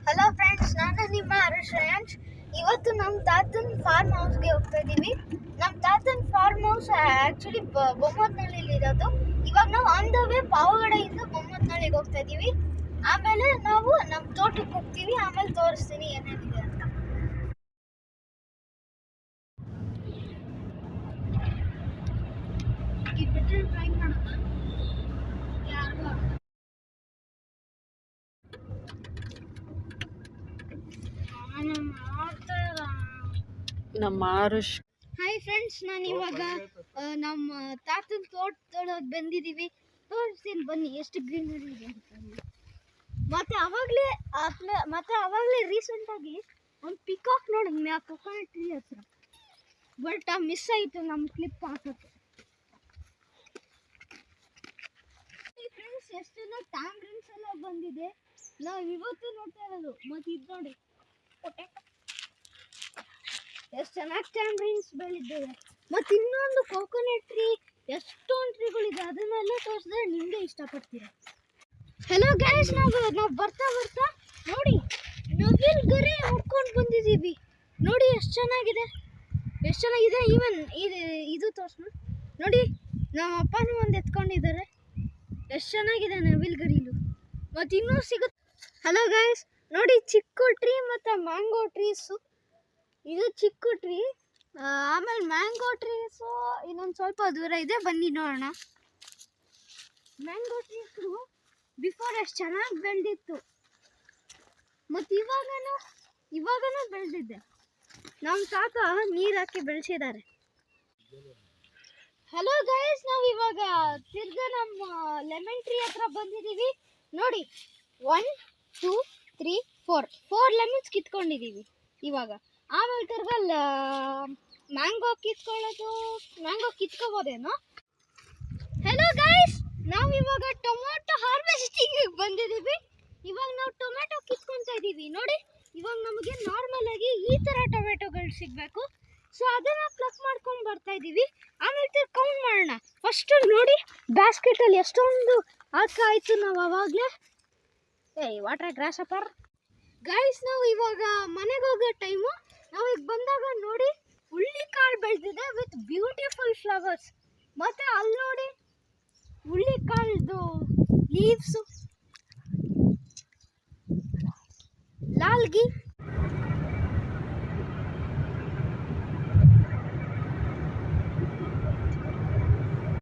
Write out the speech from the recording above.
Hello friends, ನಾನು ನಿಮ್ಮ ಶ್ರೇಯಾಂಶ್. ಇವತ್ತು ನಮ್ಮ ತಾತನ ಫಾರ್ಮ್ ಹೌಸ್ಗೆ ಹೋಗ್ತಾ ಇದ್ದೀವಿ. ನಮ್ಮ ತಾತನ ಫಾರ್ಮ್ ಹೌಸ್ ಆ್ಯಕ್ಚುಲಿ ಬೊಮ್ಮತ್ನಳ್ಳಿಲಿ ಇರೋದು. ಇವಾಗ ನಾವು ಆನ್ ದ ವೇ ಪಾವಗಡೆಯಿಂದ ಬೊಮ್ಮತ್ನಳ್ಳಿಗೆ ಹೋಗ್ತಾ ಇದ್ದೀವಿ. ಆಮೇಲೆ ನಾವು ನಮ್ಮ ತೋಟಕ್ಕೆ ಹೋಗ್ತೀವಿ. ಆಮೇಲೆ ತೋರಿಸ್ತೀನಿ ಏನೇನಿದೆ ಅಂತ. ಈ ಬಿಟ್ಟರೆ ಟ್ರೈ ಮಾಡೋಣ. ನಮ್ಮ ಆರುಷ್. ಹಾಯ್ ಫ್ರೆಂಡ್ಸ್, ನಾನು ಇವಾಗ ನಮ್ಮ ತಾತನ ತೋಟದೊಳಗೆ ಬಂದಿದ್ದೀವಿ. ತೋರಿಸ್ತೀನಿ ಬನ್ನಿ ಎಷ್ಟು ಗ್ರೀನರಿ ಇದೆ ಅಂತ. ಮತ್ತೆ ಅವಾಗಲೇ ರೀಸೆಂಟಾಗಿ ಒಂದು ಪಿಕಾಕ್ ನೋಡಿದ್ವಿ ಆ ಕೊಕೊನಟ್ ಟ್ರೀ ಹತ್ರ. ಬಟ್ ಮಿಸ್ ಆಯಿತು ನಮ್ಮ ಕ್ಲಿಪ್ ಹಾಕೋಕ್ಕೆ. ಫ್ರೆಂಡ್ಸ್, ಎಷ್ಟು ಜನ ಟ್ಯಾಮ್ರಿನ್ಸ್ ಎಲ್ಲ ಬಂದಿದೆ. ನಾವು ಇವತ್ತು ನೋಡ್ತಾ ಇರೋದು. ಮತ್ತು ಇದು ನೋಡಿ, ಎಷ್ಟು ಚೆನ್ನಾಗಿ ಟ್ಯಾಮ್ರಿನ್ಸ್ ಬೆಳೆದಿದ್ದೇವೆ. ಮತ್ತು ಇನ್ನೊಂದು ಕೋಕೋನಟ್ ಟ್ರೀ, ಎಷ್ಟೊಂದು ಟ್ರೀಗಳಿದೆ. ಅದನ್ನೆಲ್ಲ ತೋರಿಸಿದ್ರೆ ನಿಮಗೆ ಇಷ್ಟಪಡ್ತೀರ. ಹೆಲೋ ಗೈಸ್, ನಾವು ಬರ್ತಾ ನೋಡಿ ನವಿಲ್ ಗರಿ ಹುಡ್ಕೊಂಡು ಬಂದಿದ್ದೀವಿ. ನೋಡಿ ಎಷ್ಟು ಚೆನ್ನಾಗಿದೆ. ಈವನ್ ಇದು ತೋರಿಸೋಣ. ನೋಡಿ, ನಮ್ಮ ಅಪ್ಪನೂ ಒಂದು ಎತ್ಕೊಂಡಿದ್ದಾರೆ. ಎಷ್ಟು ಚೆನ್ನಾಗಿದೆ ನವಿಲ್ ಗರಿಲು. ಮತ್ತು ಇನ್ನೂ ಸಿಗುತ್ತೆ. ಹಲೋ ಗೈಸ್, ನೋಡಿ ಚಿಕ್ಕು ಟ್ರೀ ಮತ್ತು ಮ್ಯಾಂಗೋ ಟ್ರೀಸು. ಇದು ಚಿಕ್ಕು ಟ್ರೀ. ಆಮೇಲೆ ಮ್ಯಾಂಗೋ ಟ್ರೀಸು ಇನ್ನೊಂದು ಸ್ವಲ್ಪ ದೂರ ಇದೆ. ಬನ್ನಿ ನೋಡೋಣ. ಮ್ಯಾಂಗೋ ಟ್ರೀಸು ಬಿಫೋರ್ ಎಷ್ಟು ಚೆನ್ನಾಗಿ ಬೆಳೆದಿತ್ತು. ಮತ್ತು ಇವಾಗನೂ ಬೆಳೆದಿದೆ. ನಮ್ಮ ತಾತ ನೀರು ಹಾಕಿ ಬೆಳೆಸಿದ್ದಾರೆ. ಹಲೋ ಗೈಸ್, ನಾವು ಇವಾಗ ತಿರ್ಗಾ ನಮ್ಮ ಲೆಮನ್ ಟ್ರೀ ಹತ್ರ ಬಂದಿದ್ದೀವಿ. ನೋಡಿ, 1 2 3 4 ಲೆಮನ್ಸ್ ಕಿತ್ಕೊಂಡಿದ್ದೀವಿ ಇವಾಗ. ಆಮೇಲೆ ತಿರ್ಗಾ ಮ್ಯಾಂಗೋ ಕಿತ್ಕೋಬೋದೇನೋ. ಹೆಲೋ ಗೈಸ್, ನಾವು ಇವಾಗ ಟೊಮೊಟೊ ಹಾರ್ವೆಸ್ಟಿಂಗ್ ಬಂದಿದ್ದೀವಿ. ಇವಾಗ ನಾವು ಟೊಮೆಟೊ ಕಿತ್ಕೊತಾ ಇದ್ದೀವಿ. ನೋಡಿ, ಇವಾಗ ನಮಗೆ ನಾರ್ಮಲ್ ಆಗಿ ಈ ಥರ ಟೊಮೆಟೊಗಳು ಸಿಗಬೇಕು. ಸೊ ಅದನ್ನು ಪ್ಲಕ್ ಮಾಡ್ಕೊಂಡು ಬರ್ತಾ ಇದ್ದೀವಿ. ಆಮೇಲೆ ಕೌಂಟ್ ಮಾಡೋಣ. ಫಸ್ಟು ನೋಡಿ, ಬ್ಯಾಸ್ಕೆಟಲ್ಲಿ ಎಷ್ಟೊಂದು ಆಯ್ತು. ನಾವು ಅವಾಗಲೇ ವಾಟರ್ ಗ್ರಾಸ್ ಅಪ್ಪರ್ ಗೈಸ್, ನಾವು ಇವಾಗ ಮನೆಗೆ ಹೋಗೋ ಟೈಮು. ನಾವು ಈಗ ಬಂದಾಗ ನೋಡಿ, ಹುಳ್ಳಿಕಾಳು ಬೆಳೆದಿದೆ ವಿತ್ ಬ್ಯೂಟಿಫುಲ್ ಫ್ಲವರ್ಸ್. ಮತ್ತು ಅಲ್ಲಿ ನೋಡಿ, ಹುಳ್ಳಿಕಾಳ್ದು ಲೀವ್ಸು ಲಾಲ್ಗಿ